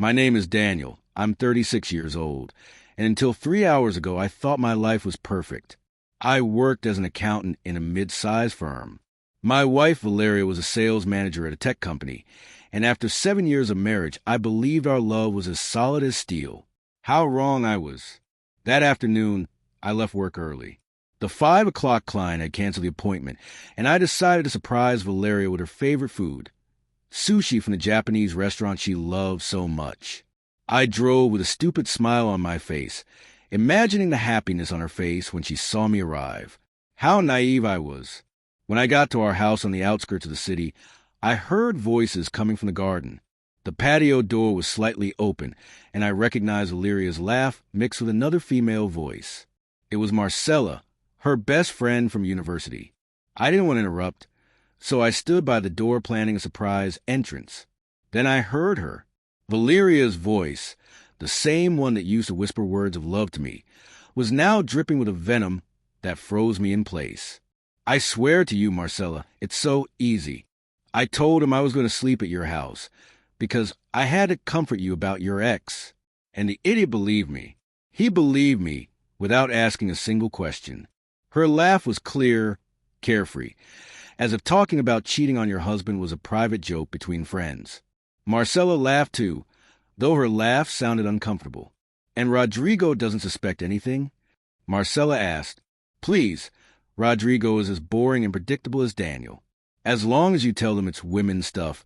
My name is Daniel. I'm 36 years old, and until 3 hours ago, I thought my life was perfect. I worked as an accountant in a mid-sized firm. My wife, Valeria, was a sales manager at a tech company, and after 7 years of marriage, I believed our love was as solid as steel. How wrong I was. That afternoon, I left work early. The 5 o'clock client had canceled the appointment, and I decided to surprise Valeria with her favorite food, sushi from the Japanese restaurant she loves so much. I drove with a stupid smile on my face, imagining the happiness on her face when she saw me arrive. How naive I was. When I got to our house on the outskirts of the city, I heard voices coming from the garden. The patio door was slightly open, and I recognized Valeria's laugh mixed with another female voice. It was Marcella, her best friend from university. I didn't want to interrupt, so I stood by the door planning a surprise entrance. Then I heard her. Valeria's voice, the same one that used to whisper words of love to me, was now dripping with a venom that froze me in place. I swear to you, Marcella, it's so easy. I told him I was going to sleep at your house because I had to comfort you about your ex. And the idiot believed me. He believed me without asking a single question. Her laugh was clear, carefree, as if talking about cheating on your husband was a private joke between friends. Marcella laughed too, though her laugh sounded uncomfortable. And Rodrigo doesn't suspect anything? Marcella asked. Please, Rodrigo is as boring and predictable as Daniel. As long as you tell them it's women stuff,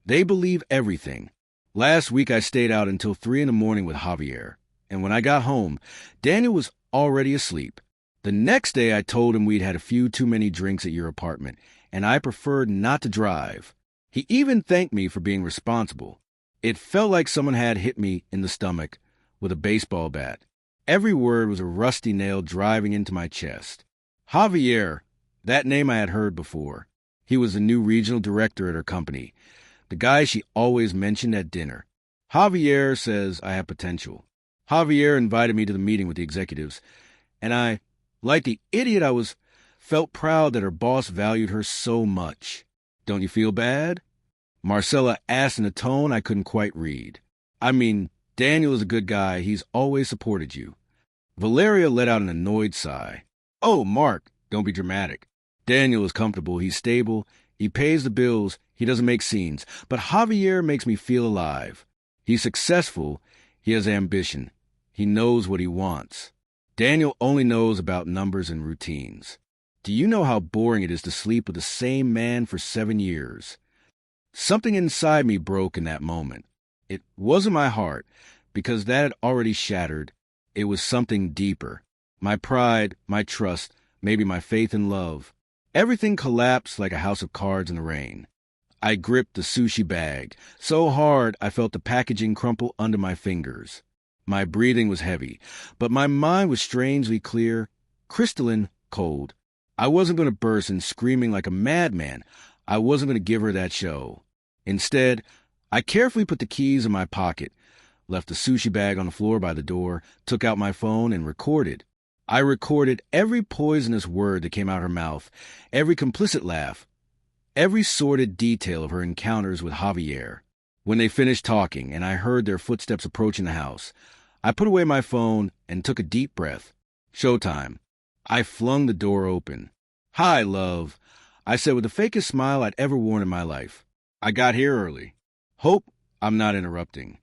they believe everything. Last week I stayed out until 3 a.m. with Javier, and when I got home, Daniel was already asleep. The next day I told him we'd had a few too many drinks at your apartment, and I preferred not to drive. He even thanked me for being responsible. It felt like someone had hit me in the stomach with a baseball bat. Every word was a rusty nail driving into my chest. Javier, that name I had heard before. He was the new regional director at her company, the guy she always mentioned at dinner. Javier says I have potential. Javier invited me to the meeting with the executives, and I, like the idiot I was, felt proud that her boss valued her so much. Don't you feel bad? Marcella asked in a tone I couldn't quite read. I mean, Daniel is a good guy. He's always supported you. Valeria let out an annoyed sigh. Oh, Mark, don't be dramatic. Daniel is comfortable, he's stable, he pays the bills, he doesn't make scenes. But Javier makes me feel alive. He's successful, he has ambition, he knows what he wants. Daniel only knows about numbers and routines. Do you know how boring it is to sleep with the same man for 7 years? Something inside me broke in that moment. It wasn't my heart, because that had already shattered. It was something deeper. My pride, my trust, maybe my faith in love. Everything collapsed like a house of cards in the rain. I gripped the sushi bag so hard I felt the packaging crumple under my fingers. My breathing was heavy, but my mind was strangely clear, crystalline cold. I wasn't going to burst in screaming like a madman. I wasn't going to give her that show. Instead, I carefully put the keys in my pocket, left the sushi bag on the floor by the door, took out my phone, and recorded. I recorded every poisonous word that came out her mouth, every complicit laugh, every sordid detail of her encounters with Javier. When they finished talking and I heard their footsteps approaching the house, I put away my phone and took a deep breath. Showtime. I flung the door open. Hi, love, I said with the fakest smile I'd ever worn in my life. I got here early. Hope I'm not interrupting.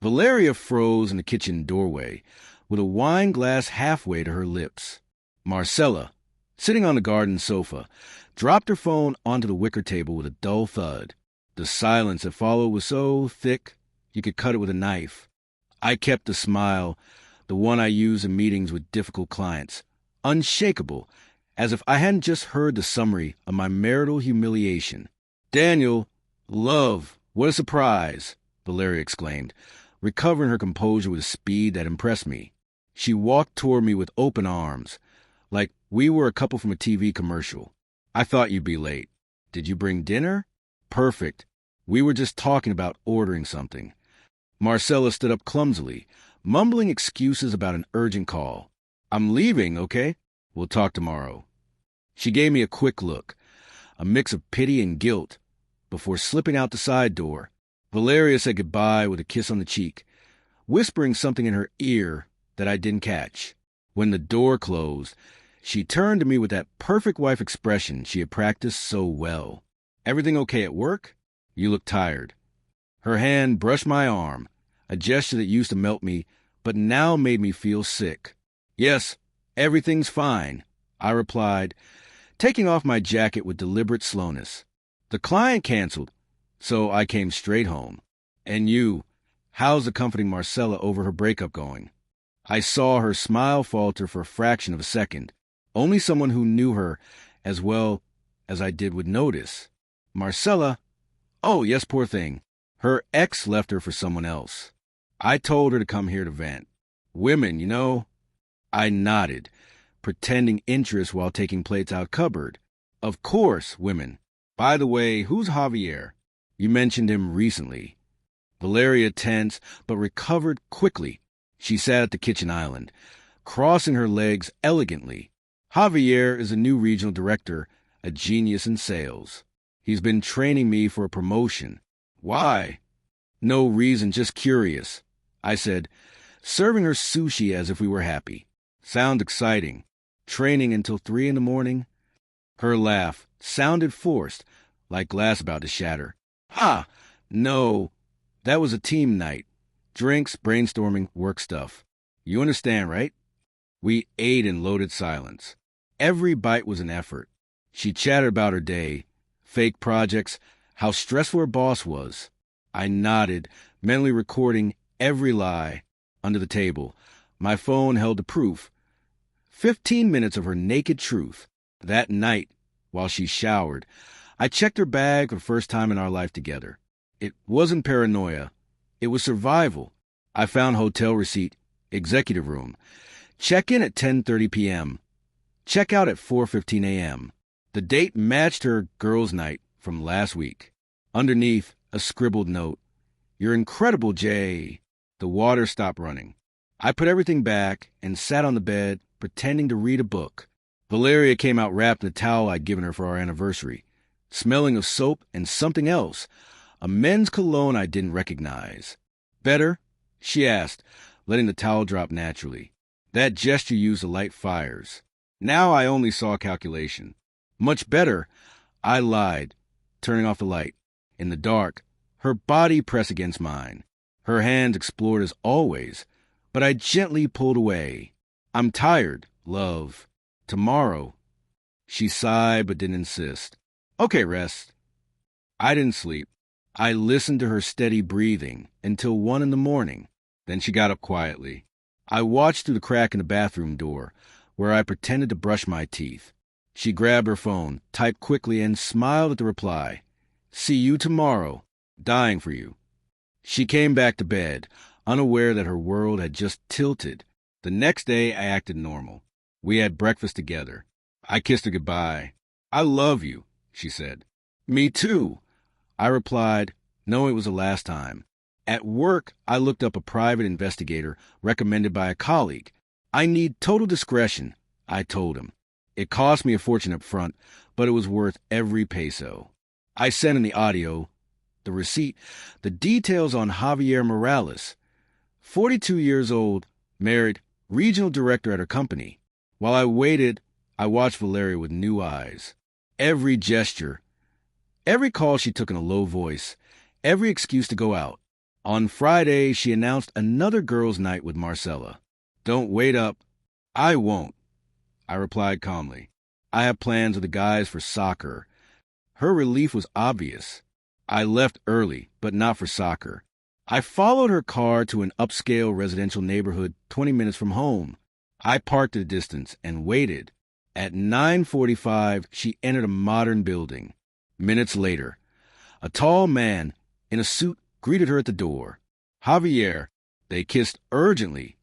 Valeria froze in the kitchen doorway, with a wine glass halfway to her lips. Marcella, sitting on the garden sofa, dropped her phone onto the wicker table with a dull thud. The silence that followed was so thick you could cut it with a knife. I kept the smile, the one I use in meetings with difficult clients, unshakable, as if I hadn't just heard the summary of my marital humiliation. Daniel, love, what a surprise, Valeria exclaimed, recovering her composure with a speed that impressed me. She walked toward me with open arms, like we were a couple from a TV commercial. I thought you'd be late. Did you bring dinner? Perfect. We were just talking about ordering something. Marcella stood up clumsily, mumbling excuses about an urgent call. I'm leaving, okay? We'll talk tomorrow. She gave me a quick look, a mix of pity and guilt, before slipping out the side door. Valeria said goodbye with a kiss on the cheek, whispering something in her ear that I didn't catch. When the door closed, she turned to me with that perfect wife expression she had practiced so well. "Everything okay at work? You look tired." Her hand brushed my arm, a gesture that used to melt me, but now made me feel sick. "Yes, everything's fine," I replied, taking off my jacket with deliberate slowness. "The client canceled, so I came straight home. And you, how's the comforting Marcella over her breakup going?" I saw her smile falter for a fraction of a second. Only someone who knew her as well as I did would notice. "Marcella? Oh, yes, poor thing. Her ex left her for someone else. I told her to come here to vent. Women, you know." I nodded, pretending interest while taking plates out cupboard. "Of course, women. By the way, who's Javier? You mentioned him recently." Valeria tensed, but recovered quickly. She sat at the kitchen island, crossing her legs elegantly. "Javier is a new regional director, a genius in sales. He's been training me for a promotion." "Why?" "No reason, just curious," I said, serving her sushi as if we were happy. "Sounds exciting. Training until 3 in the morning?" Her laugh sounded forced, like glass about to shatter. "Ha! No, that was a team night. Drinks, brainstorming, work stuff. You understand, right?" We ate in loaded silence. Every bite was an effort. She chatted about her day, fake projects, how stressful her boss was. I nodded, mentally recording every lie. Under the table, my phone held the proof. 15 minutes of her naked truth. That night, while she showered, I checked her bag for the first time in our life together. It wasn't paranoia. It was survival. I found hotel receipt, executive room. Check in at 10:30 p.m. Check out at 4:15 a.m. The date matched her girls' night from last week. Underneath, a scribbled note. "You're incredible, Jay." The water stopped running. I put everything back and sat on the bed, pretending to read a book. Valeria came out wrapped in the towel I'd given her for our anniversary, smelling of soap and something else, a men's cologne I didn't recognize. "Better?" she asked, letting the towel drop naturally. That gesture used to light fires. Now I only saw calculation. "Much better," I lied, turning off the light. In the dark, her body pressed against mine. Her hands explored as always, but I gently pulled away. "I'm tired, love. Tomorrow." She sighed but didn't insist. "Okay, rest." I didn't sleep. I listened to her steady breathing until 1 in the morning. Then she got up quietly. I watched through the crack in the bathroom door, where I pretended to brush my teeth. She grabbed her phone, typed quickly, and smiled at the reply. "See you tomorrow. Dying for you." She came back to bed, unaware that her world had just tilted. The next day, I acted normal. We had breakfast together. I kissed her goodbye. "I love you," she said. "Me too," I replied, knowing it was the last time. At work, I looked up a private investigator recommended by a colleague. "I need total discretion," I told him. It cost me a fortune up front, but it was worth every peso. I sent in the audio, the receipt, the details on Javier Morales. 42 years old, married, regional director at her company. While I waited, I watched Valeria with new eyes. Every gesture, every call she took in a low voice, every excuse to go out. On Friday, she announced another girls' night with Marcella. "Don't wait up." "I won't," I replied calmly. "I have plans with the guys for soccer." Her relief was obvious. I left early, but not for soccer. I followed her car to an upscale residential neighborhood 20 minutes from home. I parked at a distance and waited. At 9:45, she entered a modern building. Minutes later, a tall man in a suit greeted her at the door. "Javier." They kissed urgently,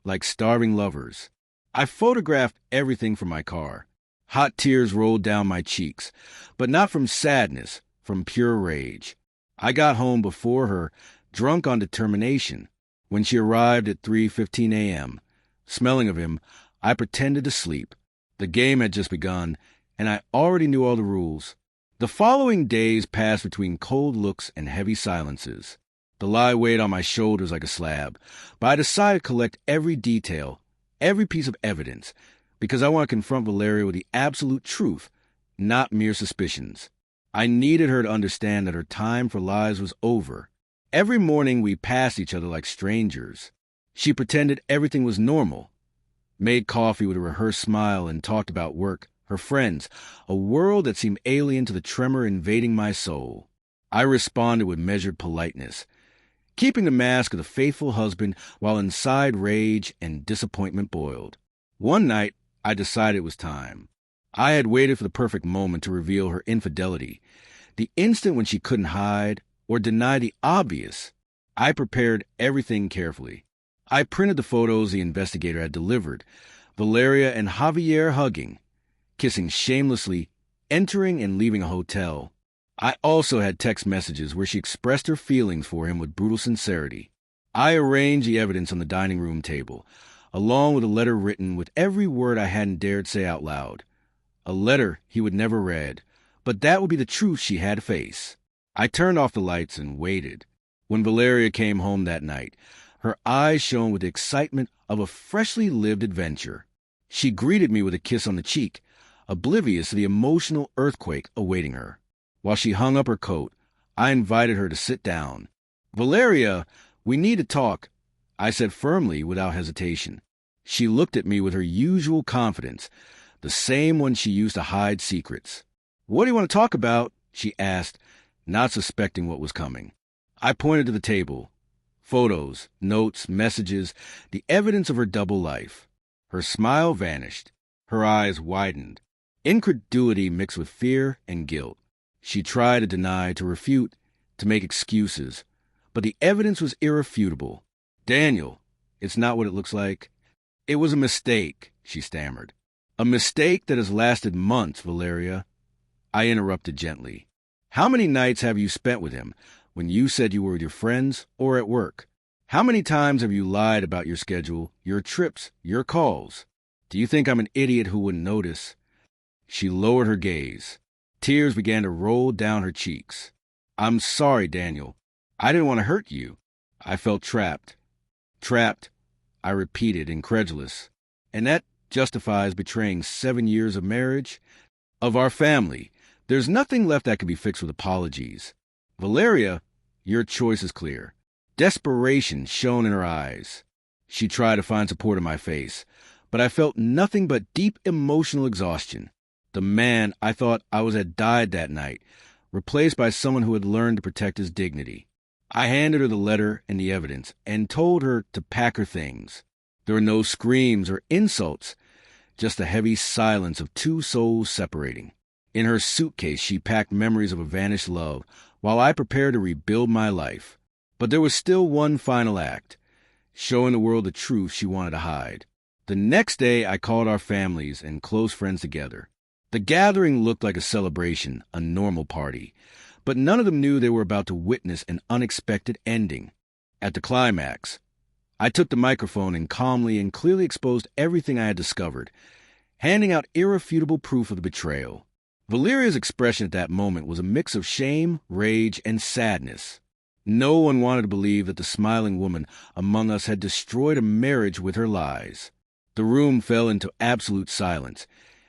like starving lovers. I photographed everything from my car. Hot tears rolled down my cheeks, but not from sadness, from pure rage. I got home before her, drunk on determination. When she arrived at 3:15 a.m., smelling of him, I pretended to sleep. The game had just begun, and I already knew all the rules. The following days passed between cold looks and heavy silences. The lie weighed on my shoulders like a slab, but I decided to collect every detail, every piece of evidence, because I want to confront Valeria with the absolute truth, not mere suspicions. I needed her to understand that her time for lies was over. Every morning we passed each other like strangers. She pretended everything was normal, made coffee with a rehearsed smile, and talked about work, her friends, a world that seemed alien to the tremor invading my soul. I responded with measured politeness, keeping the mask of the faithful husband while inside rage and disappointment boiled. One night, I decided it was time. I had waited for the perfect moment to reveal her infidelity, the instant when she couldn't hide or deny the obvious. I prepared everything carefully. I printed the photos the investigator had delivered, Valeria and Javier hugging, kissing shamelessly, entering and leaving a hotel. I also had text messages where she expressed her feelings for him with brutal sincerity. I arranged the evidence on the dining room table, along with a letter written with every word I hadn't dared say out loud. A letter he would never read, but that would be the truth she had to face. I turned off the lights and waited. When Valeria came home that night, her eyes shone with the excitement of a freshly lived adventure. She greeted me with a kiss on the cheek, oblivious to the emotional earthquake awaiting her. While she hung up her coat, I invited her to sit down. "Valeria, we need to talk," I said firmly without hesitation. She looked at me with her usual confidence, the same one she used to hide secrets. "What do you want to talk about?" she asked, not suspecting what was coming. I pointed to the table. Photos, notes, messages, the evidence of her double life. Her smile vanished. Her eyes widened. Incredulity mixed with fear and guilt. She tried to deny, to refute, to make excuses, but the evidence was irrefutable. "Daniel, it's not what it looks like." "It was a mistake," she stammered. "A mistake that has lasted months, Valeria." I interrupted gently. "How many nights have you spent with him when you said you were with your friends or at work? How many times have you lied about your schedule, your trips, your calls? Do you think I'm an idiot who wouldn't notice?" She lowered her gaze. Tears began to roll down her cheeks. "I'm sorry, Daniel. I didn't want to hurt you. I felt trapped." "Trapped," I repeated, incredulous. "And that justifies betraying 7 years of marriage? Of our family? There's nothing left that can be fixed with apologies. Valeria, your choice is clear." Desperation shone in her eyes. She tried to find support in my face, but I felt nothing but deep emotional exhaustion. The man I thought I was had died that night, replaced by someone who had learned to protect his dignity. I handed her the letter and the evidence and told her to pack her things. There were no screams or insults, just the heavy silence of two souls separating. In her suitcase, she packed memories of a vanished love, while I prepared to rebuild my life. But there was still one final act, showing the world the truth she wanted to hide. The next day, I called our families and close friends together. The gathering looked like a celebration, a normal party, but none of them knew they were about to witness an unexpected ending. At the climax, I took the microphone and calmly and clearly exposed everything I had discovered, handing out irrefutable proof of the betrayal. Valeria's expression at that moment was a mix of shame, rage, and sadness. No one wanted to believe that the smiling woman among us had destroyed a marriage with her lies. The room fell into absolute silence,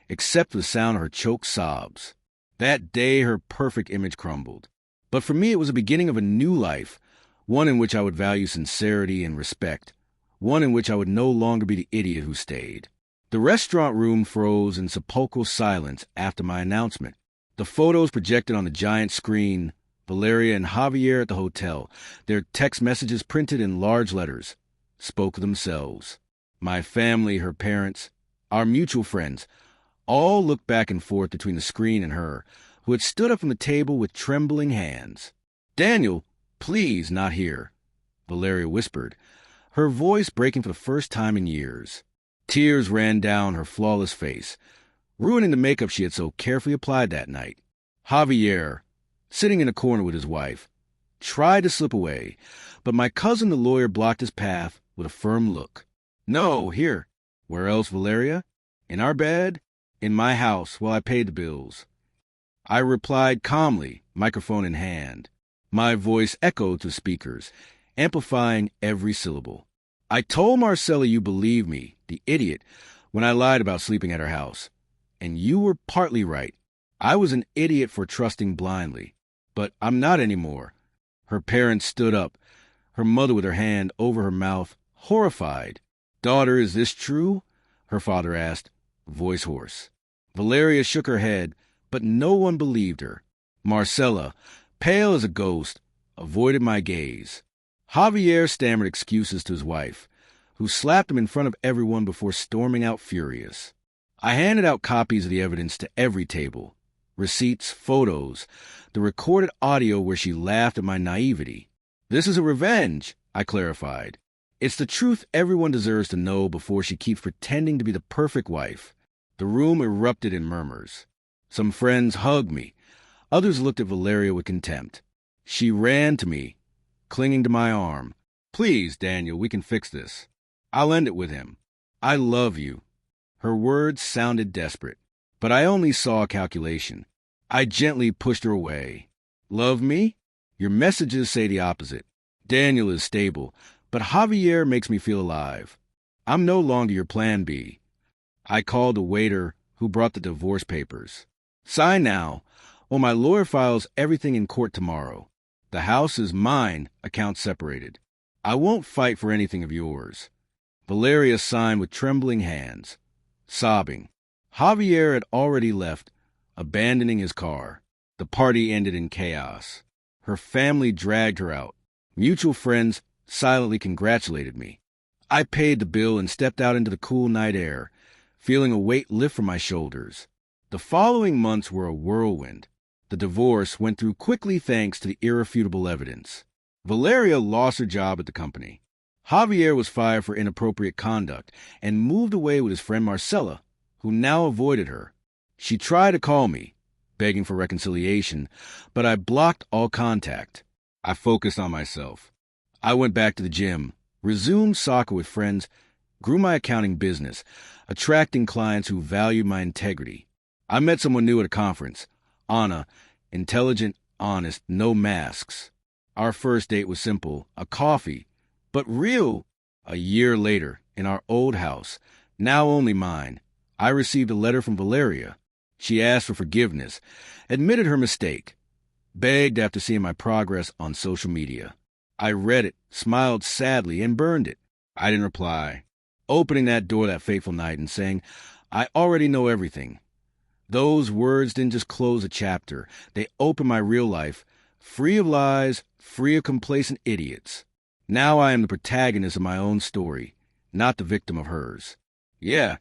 except for the sound of her choked sobs. That day, her perfect image crumbled. But for me, it was the beginning of a new life, one in which I would value sincerity and respect, one in which I would no longer be the idiot who stayed. The restaurant room froze in sepulchral silence after my announcement. The photos projected on the giant screen, Valeria and Javier at the hotel, their text messages printed in large letters, spoke for themselves. My family, her parents, our mutual friends, all looked back and forth between the screen and her, who had stood up from the table with trembling hands. "Daniel, please, not here," Valeria whispered, her voice breaking for the first time in years. Tears ran down her flawless face, ruining the makeup she had so carefully applied that night. Javier, sitting in a corner with his wife, tried to slip away, but my cousin the lawyer blocked his path with a firm look. "No, here." "Where else, Valeria?" "In our bed, in my house, while I paid the bills." I replied calmly, microphone in hand. My voice echoed through speakers, amplifying every syllable. I told Marcella you believed me, the idiot, when I lied about sleeping at her house. And you were partly right. I was an idiot for trusting blindly. But I'm not anymore. Her parents stood up, her mother with her hand over her mouth, horrified. Daughter, is this true? Her father asked, voice hoarse. Valeria shook her head, but no one believed her. Marcella, pale as a ghost, avoided my gaze. Javier stammered excuses to his wife, who slapped him in front of everyone before storming out furious. I handed out copies of the evidence to every table. Receipts, photos, the recorded audio where she laughed at my naivety. This is a revenge, I clarified. It's the truth everyone deserves to know before she keeps pretending to be the perfect wife. The room erupted in murmurs. Some friends hugged me. Others looked at Valeria with contempt. She ran to me, clinging to my arm. Please, Daniel, we can fix this. I'll end it with him. I love you. Her words sounded desperate, but I only saw a calculation. I gently pushed her away. Love me? Your messages say the opposite. Daniel is stable, but Javier makes me feel alive. I'm no longer your plan B. I called a waiter who brought the divorce papers. Sign now, or my lawyer files everything in court tomorrow. The house is mine, accounts separated. I won't fight for anything of yours. Valeria signed with trembling hands, sobbing. Javier had already left, abandoning his car. The party ended in chaos. Her family dragged her out. Mutual friends silently congratulated me. I paid the bill and stepped out into the cool night air, feeling a weight lift from my shoulders. The following months were a whirlwind. The divorce went through quickly thanks to the irrefutable evidence. Valeria lost her job at the company. Javier was fired for inappropriate conduct and moved away with his friend Marcella, who now avoided her. She tried to call me, begging for reconciliation, but I blocked all contact. I focused on myself. I went back to the gym, resumed soccer with friends, grew my accounting business, attracting clients who valued my integrity. I met someone new at a conference, Anna, intelligent, honest, no masks. Our first date was simple, a coffee, but real. A year later, in our old house, now only mine, I received a letter from Valeria. She asked for forgiveness, admitted her mistake, begged after seeing my progress on social media. I read it, smiled sadly, and burned it. I didn't reply, opening that door that fateful night and saying, I already know everything. Those words didn't just close a chapter. They opened my real life, free of lies, free of complacent idiots. Now I am the protagonist of my own story, not the victim of hers. Yeah,